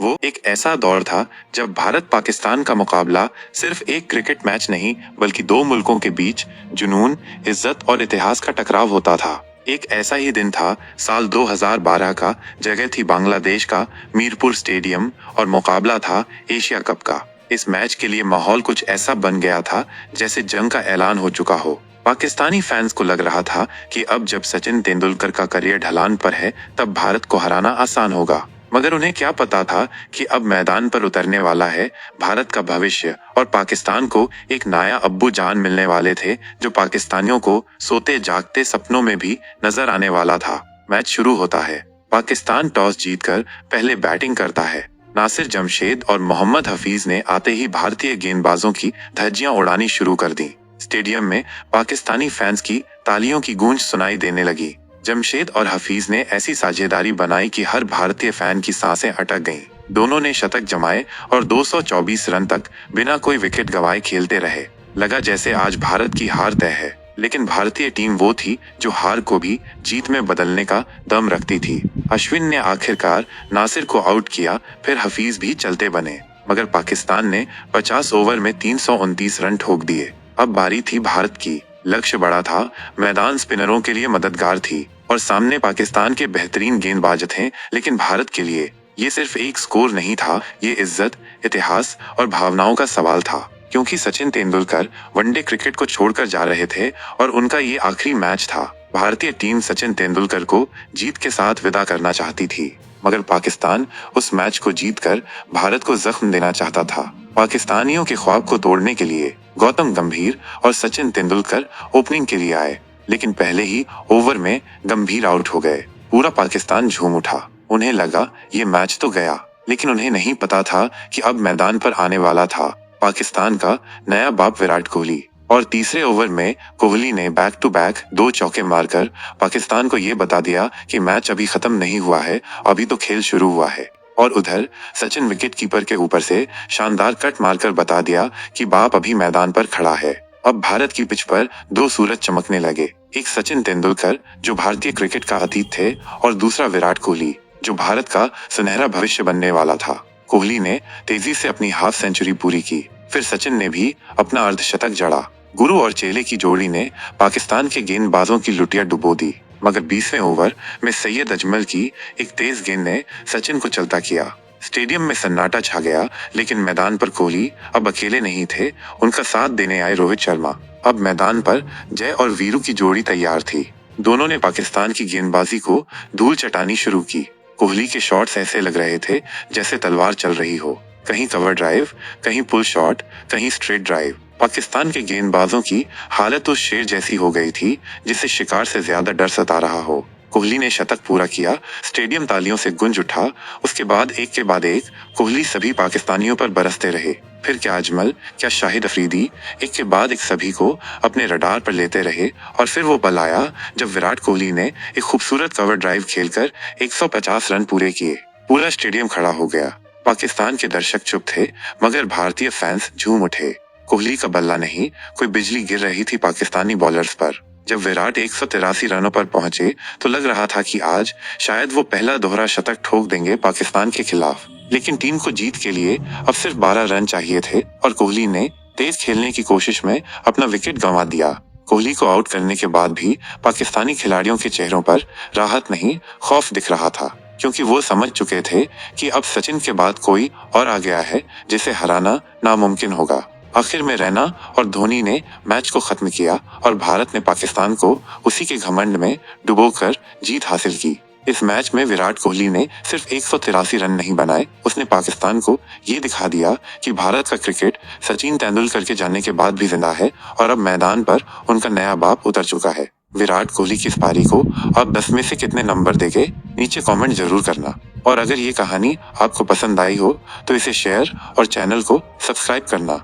वो एक ऐसा दौर था जब भारत पाकिस्तान का मुकाबला सिर्फ एक क्रिकेट मैच नहीं बल्कि दो मुल्कों के बीच जुनून, इज्जत और इतिहास का टकराव होता था। एक ऐसा ही दिन था साल 2012 का। जगह थी बांग्लादेश का मीरपुर स्टेडियम और मुकाबला था एशिया कप का। इस मैच के लिए माहौल कुछ ऐसा बन गया था जैसे जंग का ऐलान हो चुका हो। पाकिस्तानी फैंस को लग रहा था कि अब जब सचिन तेंदुलकर का करियर ढलान पर है तब भारत को हराना आसान होगा। मगर उन्हें क्या पता था कि अब मैदान पर उतरने वाला है भारत का भविष्य और पाकिस्तान को एक नया अब्बू जान मिलने वाले थे जो पाकिस्तानियों को सोते जागते सपनों में भी नजर आने वाला था। मैच शुरू होता है। पाकिस्तान टॉस जीतकर पहले बैटिंग करता है। नासिर जमशेद और मोहम्मद हफीज ने आते ही भारतीय गेंदबाजों की धज्जियां उड़ानी शुरू कर दी। स्टेडियम में पाकिस्तानी फैंस की तालियों की गूंज सुनाई देने लगी। जमशेद और हफीज ने ऐसी साझेदारी बनाई कि हर भारतीय फैन की सांसें अटक गईं। दोनों ने शतक जमाए और 224 रन तक बिना कोई विकेट गंवाए खेलते रहे। लगा जैसे आज भारत की हार तय है, लेकिन भारतीय टीम वो थी जो हार को भी जीत में बदलने का दम रखती थी। अश्विन ने आखिरकार नासिर को आउट किया, फिर हफीज भी चलते बने, मगर पाकिस्तान ने 50 ओवर में 329 रन ठोक दिए। अब बारी थी भारत की। लक्ष्य बड़ा था, मैदान स्पिनरों के लिए मददगार थी और सामने पाकिस्तान के बेहतरीन गेंदबाज थे। लेकिन भारत के लिए ये सिर्फ एक स्कोर नहीं था, ये इज्जत, इतिहास और भावनाओं का सवाल था। क्योंकि सचिन तेंदुलकर वनडे क्रिकेट को छोड़कर जा रहे थे और उनका ये आखिरी मैच था। भारतीय टीम सचिन तेंदुलकर को जीत के साथ विदा करना चाहती थी, मगर पाकिस्तान उस मैच को जीतकर भारत को जख्म देना चाहता था। पाकिस्तानियों के ख्वाब को तोड़ने के लिए गौतम गंभीर और सचिन तेंदुलकर ओपनिंग के लिए आए, लेकिन पहले ही ओवर में गंभीर आउट हो गए। पूरा पाकिस्तान झूम उठा। उन्हें लगा ये मैच तो गया, लेकिन उन्हें नहीं पता था कि अब मैदान पर आने वाला था पाकिस्तान का नया बाप विराट कोहली। और तीसरे ओवर में कोहली ने बैक टू बैक 2 चौके मारकर पाकिस्तान को ये बता दिया कि मैच अभी खत्म नहीं हुआ है, अभी तो खेल शुरू हुआ है। और उधर सचिन विकेट कीपर के ऊपर से शानदार कट मारकर बता दिया कि बाप अभी मैदान पर खड़ा है। अब भारत की पिच पर 2 सूरज चमकने लगे। एक सचिन तेंदुलकर जो भारतीय क्रिकेट का अतीत थे और दूसरा विराट कोहली जो भारत का सुनहरा भविष्य बनने वाला था। कोहली ने तेजी से अपनी हाफ सेंचुरी पूरी की, फिर सचिन ने भी अपना अर्धशतक जड़ा। गुरु और चेले की जोड़ी ने पाकिस्तान के गेंदबाजों की लुटिया डुबो दी, मगर 20वें ओवर में सैयद अजमल की एक तेज गेंद ने सचिन को चलता किया। स्टेडियम में सन्नाटा छा गया, लेकिन मैदान पर कोहली अब अकेले नहीं थे। उनका साथ देने आए रोहित शर्मा। अब मैदान पर जय और वीरू की जोड़ी तैयार थी। दोनों ने पाकिस्तान की गेंदबाजी को धूल चटानी शुरू की। कोहली के शॉट्स ऐसे लग रहे थे जैसे तलवार चल रही हो, कहीं कवर ड्राइव, कहीं पुल शॉट, कहीं स्ट्रेट ड्राइव। पाकिस्तान के गेंदबाजों की हालत उस शेर जैसी हो गई थी जिसे शिकार से ज्यादा डर सता रहा हो। कोहली ने शतक पूरा किया, स्टेडियम तालियों से गूंज उठा। उसके बाद एक के बाद एक कोहली सभी पाकिस्तानियों पर बरसते रहे। फिर क्या अजमल, क्या शाहिद अफरीदी, एक के बाद एक सभी को अपने रडार पर लेते रहे। और फिर वो पल आया जब विराट कोहली ने एक खूबसूरत कवर ड्राइव खेलकर 150 रन पूरे किए। पूरा स्टेडियम खड़ा हो गया। पाकिस्तान के दर्शक चुप थे, मगर भारतीय फैंस झूम उठे। कोहली का बल्ला नहीं, कोई बिजली गिर रही थी पाकिस्तानी बॉलर्स पर। जब विराट 183 रनों पर पहुंचे तो लग रहा था कि आज शायद वो पहला दोहरा शतक ठोक देंगे पाकिस्तान के खिलाफ। लेकिन टीम को जीत के लिए अब सिर्फ 12 रन चाहिए थे और कोहली ने तेज खेलने की कोशिश में अपना विकेट गंवा दिया। कोहली को आउट करने के बाद भी पाकिस्तानी खिलाड़ियों के चेहरों पर राहत नहीं, खौफ दिख रहा था, क्योंकि वो समझ चुके थे कि अब सचिन के बाद कोई और आ गया है जिसे हराना नामुमकिन होगा। आखिर में रैना और धोनी ने मैच को खत्म किया और भारत ने पाकिस्तान को उसी के घमंड में डुबोकर जीत हासिल की। इस मैच में विराट कोहली ने सिर्फ 183 रन नहीं बनाए, उसने पाकिस्तान को ये दिखा दिया कि भारत का क्रिकेट सचिन तेंदुलकर के जाने के बाद भी जिंदा है और अब मैदान पर उनका नया बाप उतर चुका है। विराट कोहली की इस पारी को आप 10 में से कितने नंबर देंगे, नीचे कमेंट जरूर करना। और अगर ये कहानी आपको पसंद आई हो तो इसे शेयर और चैनल को सब्सक्राइब करना।